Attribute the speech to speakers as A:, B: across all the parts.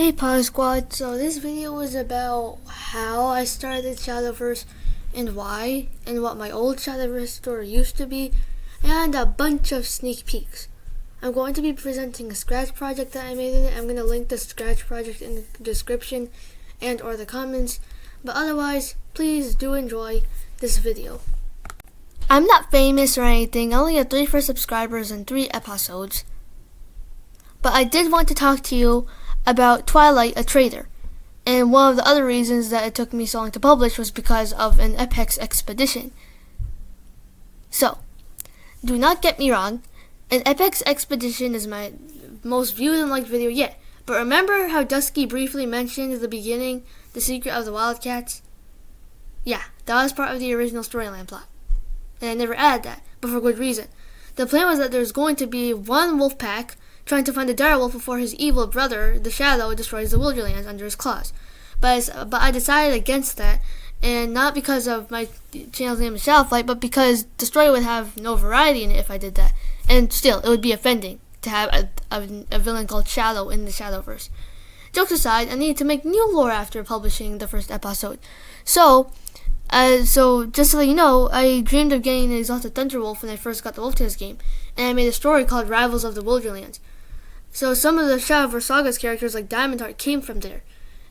A: Hey Paws Squad, so this video is about how I started Shadowverse and why, and what my old Shadowverse story used to be, and a bunch of sneak peeks. I'm going to be presenting a scratch project that I made in it. I'm going to link the scratch project in the description and or the comments, but otherwise, please do enjoy this video. I'm not famous or anything, I only have 34 subscribers and 3 episodes, but I did want to talk to you about Twilight, a Traitor. And one of the other reasons that it took me so long to publish was because of an Apex expedition. So, do not get me wrong, an Apex expedition is my most viewed and liked video yet. But remember how Dusky briefly mentioned at the beginning the secret of the Wildcats? Yeah, that was part of the original storyline plot. And I never added that, but for good reason. The plan was that there's going to be one wolf pack trying to find the direwolf before his evil brother, the Shadow, destroys the Wildlands under his claws. But I decided against that, and not because of my channel's name is Shadowflight, but because the story would have no variety in it if I did that. And still, it would be offending to have a villain called Shadow in the Shadowverse. Jokes aside, I needed to make new lore after publishing the first episode. So just so you know, I dreamed of getting an exalted Thunderwolf when I first got the Wolf Tales game, and I made a story called Rivals of the Wildlands. So some of the Shadowverse Saga's characters like Diamond Heart came from there.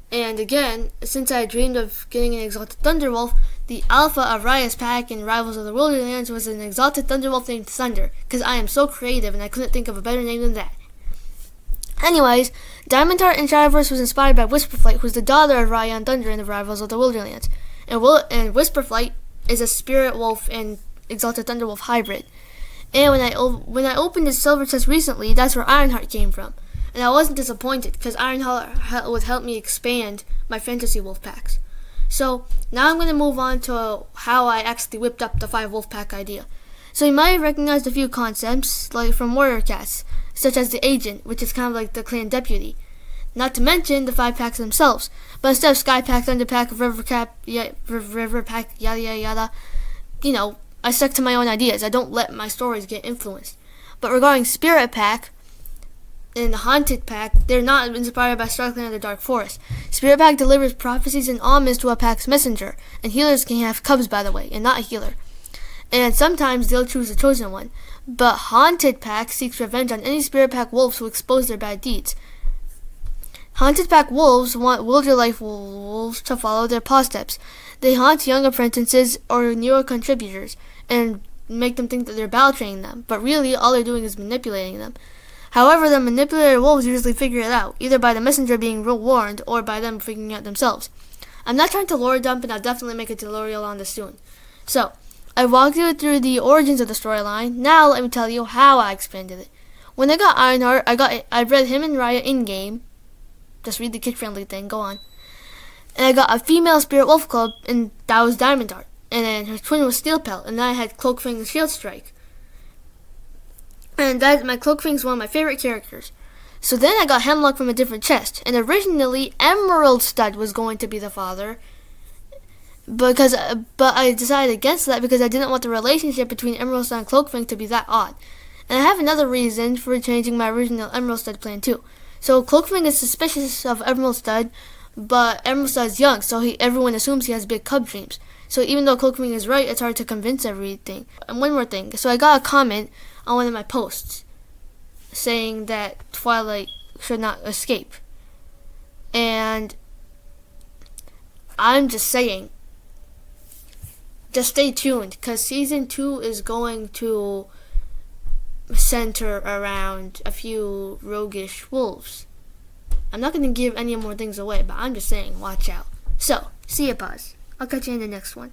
A: And again, since I dreamed of getting an exalted Thunderwolf, the Alpha of Raya's pack in Rivals of the Wildlands was an exalted Thunderwolf named Thunder, because I am so creative and I couldn't think of a better name than that. Anyways, Diamond Heart in Shadowverse was inspired by Whisperflight, who's the daughter of Raya and Thunder in the Rivals of the Wildlands. And Whisperflight is a Spirit Wolf and Exalted Thunderwolf hybrid. And when I opened the silver chest recently, that's where Ironheart came from. And I wasn't disappointed, because Ironheart would help me expand my fantasy wolf packs. So, now I'm going to move on to how I actually whipped up the 5 wolf pack idea. So you might have recognized a few concepts, like from Warrior Cats, such as the Agent, which is kind of like the clan deputy. Not to mention the 5 packs themselves. But instead of Sky Pack, Thunder Pack, River Pack, yada yada yada, you know, I stuck to my own ideas. I don't let my stories get influenced. But regarding Spirit Pack and the Haunted Pack, they're not inspired by Starkland or the Dark Forest. Spirit Pack delivers prophecies and omens to a pack's messenger, and healers can have cubs, by the way, and not a healer. And sometimes they'll choose the chosen one. But Haunted Pack seeks revenge on any Spirit Pack wolves who expose their bad deeds. Haunted Pack wolves want Wilderlife wolves to follow their paw steps. They haunt young apprentices or newer contributors and make them think that they're battle training them, but really all they're doing is manipulating them. However, the manipulated wolves usually figure it out, either by the messenger being warned or by them figuring it out themselves. I'm not trying to lore dump, and I'll definitely make a tutorial on this soon. So, I walked you through the origins of the storyline. Now let me tell you how I expanded it. When I got Ironheart, I read him and Raya in-game. Just read the kid-friendly thing, go on. And I got a female Spirit Wolf Club, and that was Diamond Heart. And then her twin was Steelpelt, and then I had Cloakfang and Shield Strike. And my Cloakfang's one of my favorite characters. So then I got Hemlock from a different chest, and originally Emerald Stud was going to be the father. But I decided against that because I didn't want the relationship between Emerald Stud and Cloakfang to be that odd. And I have another reason for changing my original Emerald Stud plan too. So Cloakfang is suspicious of Emerald Stud, but Emerald Stud is young, so everyone assumes he has big cub dreams. So even though Cloakfang is right, it's hard to convince everything. And one more thing. So I got a comment on one of my posts saying that Twilight should not escape. And I'm just saying, just stay tuned, because Season 2 is going to center around a few roguish wolves. I'm not going to give any more things away, but I'm just saying, watch out. So, see ya, Paws. I'll catch you in the next one.